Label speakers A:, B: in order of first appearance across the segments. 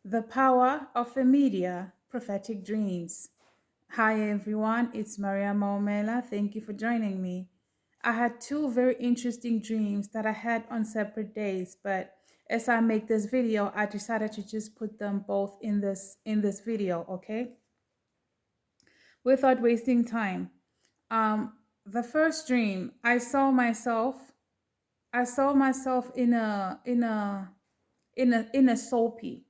A: The power of the media, prophetic dreams. Hi everyone, it's Maria Maumela. Thank you for joining me. I had two very interesting dreams that I had on separate days, but as I make this video, I decided to just put them both in this video, okay? Without wasting time. The first dream, I saw myself in a soapy.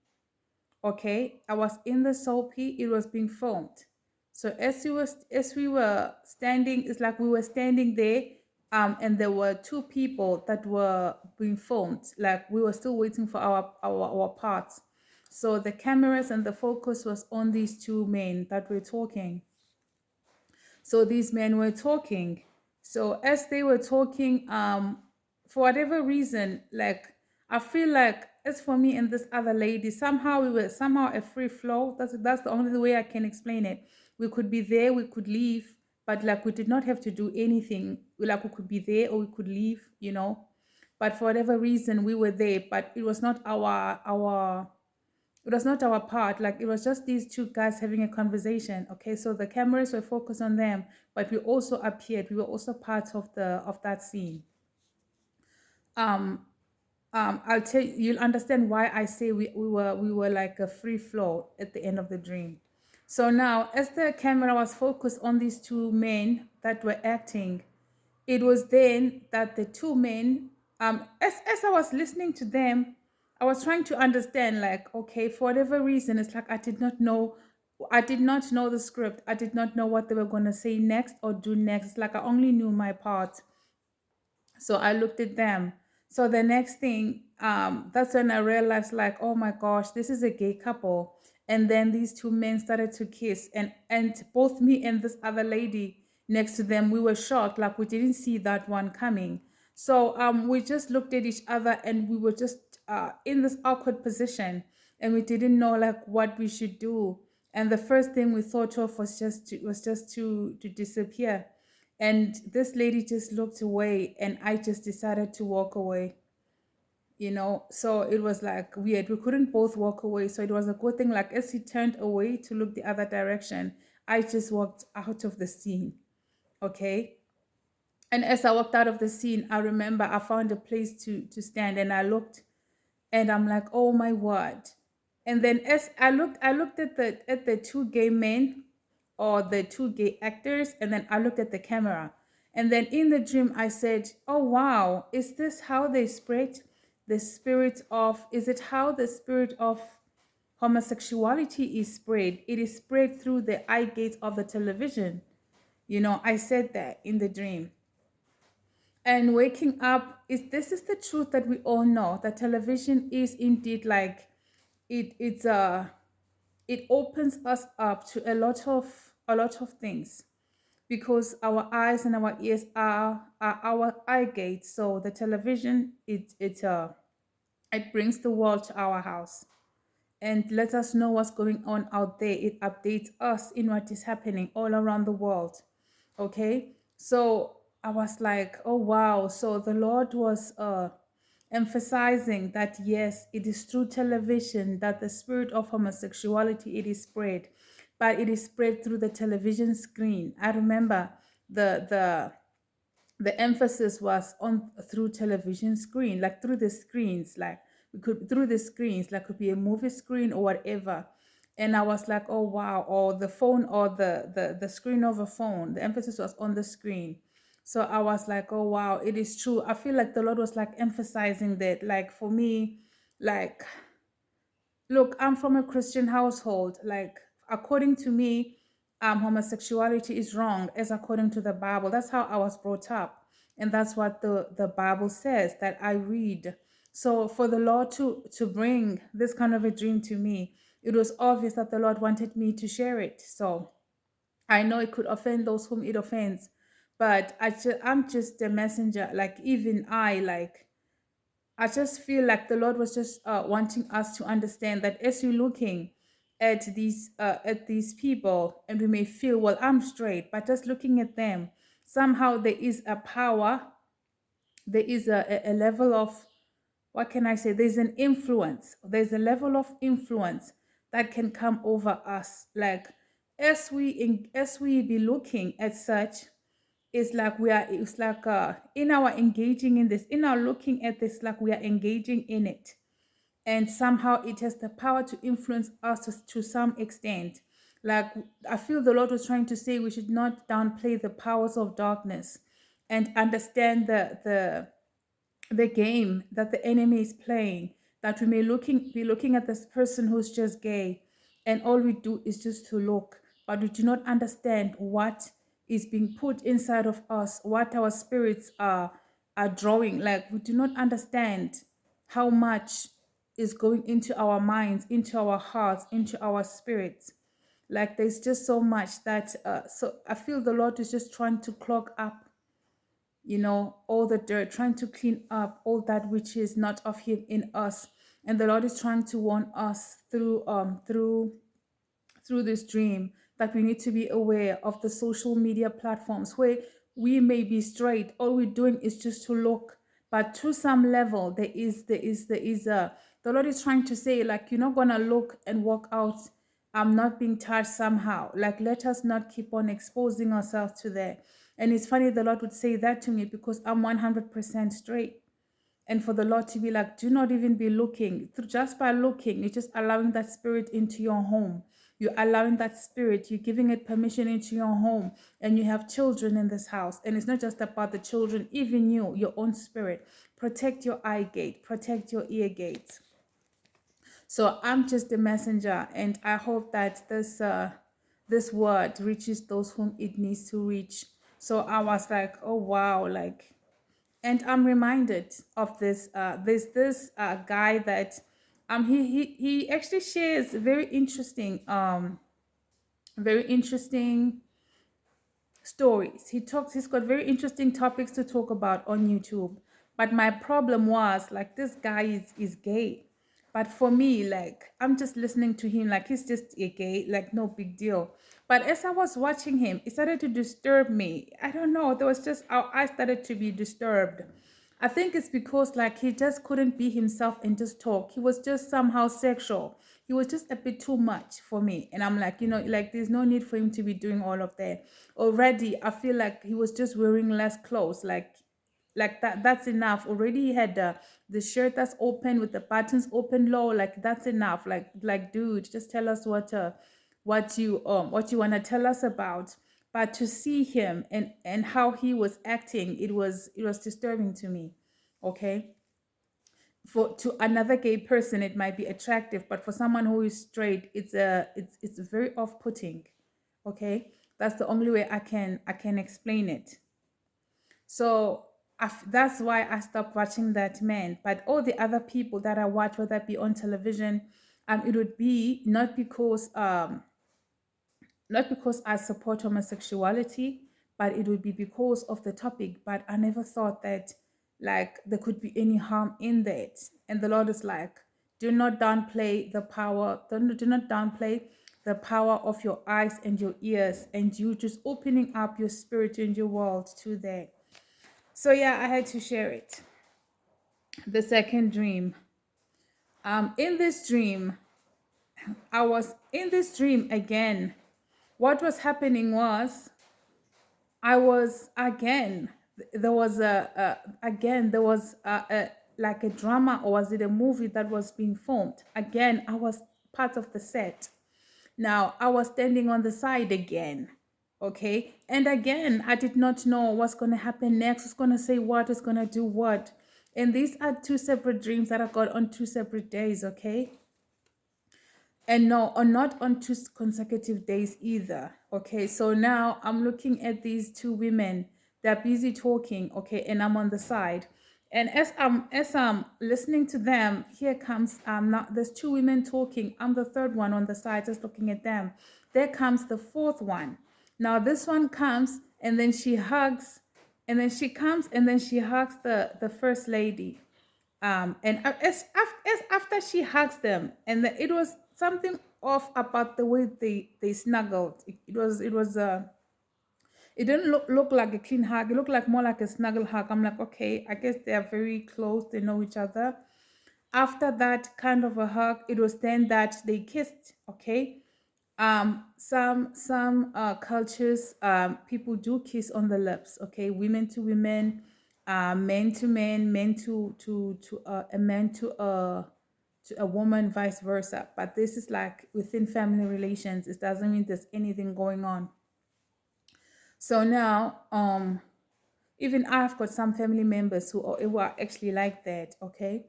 A: Okay, I was in the soapy. It was being filmed. So as we were standing, it's like we were standing there, and there were two people that were being filmed. Like we were still waiting for our parts. So the cameras and the focus was on these two men that were talking. So these men were talking. So as they were talking, for whatever reason, like I feel like as for me and this other lady, somehow we were somehow a free flow. That's the only way I can explain it. We could be there, we could leave, but like we did not have to do anything. Like we could be there or we could leave. But for whatever reason, we were there, but it was not our part. Like it was just these two guys having a conversation. Okay, so the cameras were focused on them, but we also appeared. We were also part of that scene. um I'll tell you, you'll understand why I say we were like a free flow at the end of the dream. So now as the camera was focused on these two men that were acting, it was then that the two men, as I was listening to them, I was trying to understand, like, okay, for whatever reason, it's like I did not know the script. I did not know what they were going to say next or do next. It's like I only knew my part. So I looked at them. So the next thing, that's when I realized, like, oh my gosh, this is a gay couple. And then these two men started to kiss, and both me and this other lady next to them, we were shocked, like we didn't see that one coming. So we just looked at each other, and we were just in this awkward position, and we didn't know like what we should do. And the first thing we thought of was just to disappear. And this lady just looked away, and I just decided to walk away. So it was like weird. We couldn't both walk away. So it was a good thing. Like as he turned away to look the other direction, I just walked out of the scene. Okay. And as I walked out of the scene, I remember I found a place to stand, and I looked, and I'm like, oh my word. And then as I looked at the two gay men, or the two gay actors, and then I looked at the camera. And then in the dream I said, oh wow, is this how they spread the spirit of is it how the spirit of homosexuality is spread? It is spread through the eye gates of the television. I said that in the dream. And waking up, is the truth that we all know, that television is indeed like it opens us up to a lot of things, because our eyes and our ears are our eye gates. So the television, it brings the world to our house and lets us know what's going on out there. It updates us in what is happening all around the world. Okay. So I was like, oh wow. So the Lord was emphasizing that yes, it is through television that the spirit of homosexuality, it is spread, but it is spread through the television screen. I remember the emphasis was on through television screen, like through the screens, like we could through the screens, like could be a movie screen or whatever. And I was like, oh wow, or the phone, or the screen of a phone. The emphasis was on the screen. So I was like, oh wow, it is true. I feel like the Lord was like emphasizing that, like for me, like, look, I'm from a Christian household. Like, according to me, homosexuality is wrong, as according to the Bible. That's how I was brought up. And that's what the Bible says that I read. So for the Lord to bring this kind of a dream to me, it was obvious that the Lord wanted me to share it. So I know it could offend those whom it offends, but I'm just a messenger. Like, even I just feel like the Lord was just wanting us to understand that as you're looking at these people, and we may feel, well, I'm straight, but just looking at them, somehow there is a power, there is a level of what can I say? There's an influence. There's a level of influence that can come over us. Like as we be looking at such, it's like in our engaging in this, in our looking at this, like we are engaging in it, and somehow it has the power to influence us to some extent. Like I feel the Lord was trying to say we should not downplay the powers of darkness and understand the game that the enemy is playing, that we may be looking at this person who's just gay, and all we do is just to look, but we do not understand what is being put inside of us, what our spirits are drawing. Like we do not understand how much is going into our minds, into our hearts, into our spirits. Like there's just so much that so I feel the Lord is just trying to clog up, all the dirt, trying to clean up all that which is not of him in us. And the Lord is trying to warn us through this dream that we need to be aware of the social media platforms where we may be straight. All we're doing is just to look, but to some level, there is a the Lord is trying to say, like, you're not gonna look and walk out. I'm not being touched somehow. Like, let us not keep on exposing ourselves to that. And it's funny the Lord would say that to me because I'm 100% straight, and for the Lord to be like, do not even be looking. Just by looking, you're just allowing that spirit into your home. You're allowing that spirit, you're giving it permission into your home. And you have children in this house. And it's not just about the children, even you, your own spirit. Protect your eye gate, protect your ear gate. So I'm just a messenger, and I hope that this word reaches those whom it needs to reach. So I was like, oh wow, like, and I'm reminded of this guy that he actually shares very interesting stories. He's got very interesting topics to talk about on YouTube. But my problem was, like, this guy is gay. But for me, like, I'm just listening to him like he's just a gay, like no big deal. But as I was watching him, it started to disturb me. I don't know. There was just I started to be disturbed. I think it's because, like, he just couldn't be himself and just talk. He was just somehow sexual. He was just a bit too much for me. And I'm like, like, there's no need for him to be doing all of that. Already, I feel like he was just wearing less clothes. Like that's enough. Already he had the shirt that's open with the buttons open low. Like that's enough. Like dude, just tell us what you want to tell us about. But to see him and how he was acting, it was disturbing to me. Okay, for to another gay person it might be attractive, but for someone who is straight, it's very off-putting. Okay, that's the only way I can explain it. So that's why I stopped watching that man. But all the other people that I watch, whether it be on television, it would be not because I support homosexuality, but it would be because of the topic. But I never thought that, like, there could be any harm in that. And the Lord is like, do not downplay the power of your eyes and your ears, and you just opening up your spirit and your world to that. So yeah, I had to share it. The second dream. In this dream, I was in this dream again. What was happening was I was again. There was like a drama, or was it a movie that was being filmed? Again, I was part of the set. Now I was standing on the side again. Okay, and again, I did not know what's going to happen next. Who's going to say what? Is going to do what? And these are two separate dreams that I got on two separate days. Okay, and no, or not on two consecutive days either. Okay, so now I'm looking at these two women. They're busy talking. Okay, and I'm on the side. And as I'm listening to them, here comes not there's two women talking. I'm the third one on the side, just looking at them. There comes the fourth one. Now this one comes, and then she hugs, and then she comes, and then she hugs the first lady. And as after she hugs them, and it was something off about the way they snuggled. It didn't look like a clean hug. It looked like more like a snuggle hug. I'm like, okay, I guess they are very close. They know each other. After that kind of a hug, it was then that they kissed. Okay. Some cultures, people do kiss on the lips. Okay, women to women, men to men, men to a man to a woman, vice versa. But this is like within family relations. It doesn't mean there's anything going on. So now, even I've got some family members who are actually like that. Okay.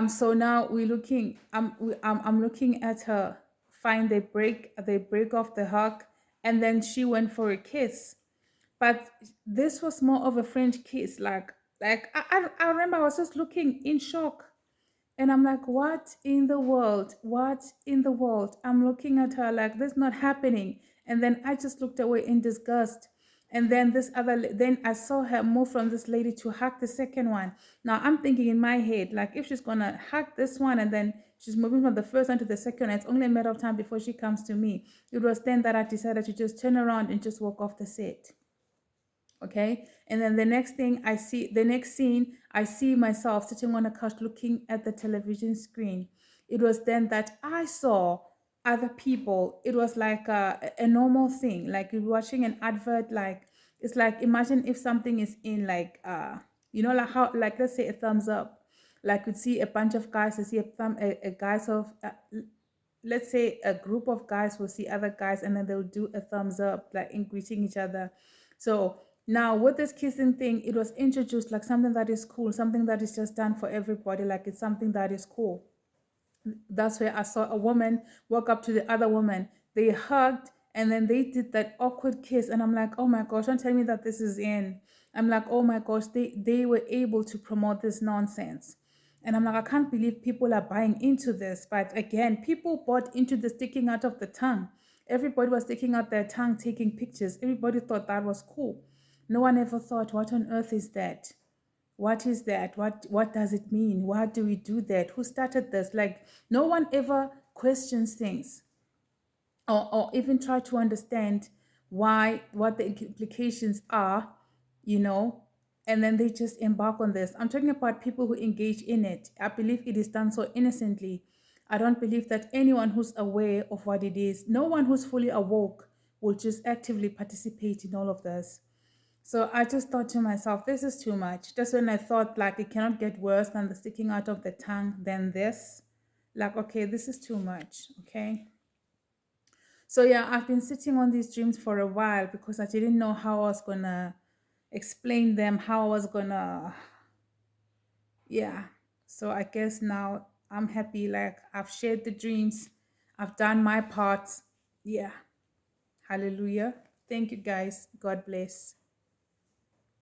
A: So now we're looking. I'm looking at her. Fine, they break off the hug, and then she went for a kiss. But this was more of a French kiss. I remember I was just looking in shock. And I'm like, what in the world? What in the world? I'm looking at her like, this is not happening. And then I just looked away in disgust. And then then I saw her move from this lady to hug the second one. Now I'm thinking in my head, like, if she's gonna hug this one and then she's moving from the first one to the second one, it's only a matter of time before she comes to me. It was then that I decided to just turn around and just walk off the set. Okay. And then the next scene, I see myself sitting on a couch looking at the television screen. It was then that I saw other people. It was like a normal thing, like you're watching an advert. Like, it's like, imagine if something is in, like, like how, like, let's say a thumbs up. Like, you'd see a bunch of guys, you see a guys of let's say a group of guys will see other guys, and then they'll do a thumbs up, like in greeting each other. So now with this kissing thing, it was introduced like something that is cool, something that is just done for everybody, like it's something that is cool. That's where I saw a woman walk up to the other woman. They hugged, and then they did that awkward kiss. And I'm like, oh my gosh, don't tell me that this is in. I'm like, oh my gosh, they were able to promote this nonsense. And I'm like, I can't believe people are buying into this. But again, people bought into the sticking out of the tongue. Everybody was sticking out their tongue, taking pictures. Everybody thought that was cool. No one ever thought, what on earth is that? What is that? What does it mean? Why do we do that? Who started this? Like, no one ever questions things, or even try to understand what the implications are, you know and then they just embark on this. I'm talking about people who engage in it. I believe it is done so innocently. I don't believe that anyone who's aware of what it is, no one who's fully awoke, will just actively participate in all of this. So I just thought to myself, this is too much. That's when I thought, like, it cannot get worse than the sticking out of the tongue than this. Like, okay, this is too much. Okay. So yeah, I've been sitting on these dreams for a while because I didn't know how I was gonna explain them, how I was gonna, yeah. So I guess now I'm happy. Like, I've shared the dreams, I've done my part. Yeah. Hallelujah. Thank you guys. God bless.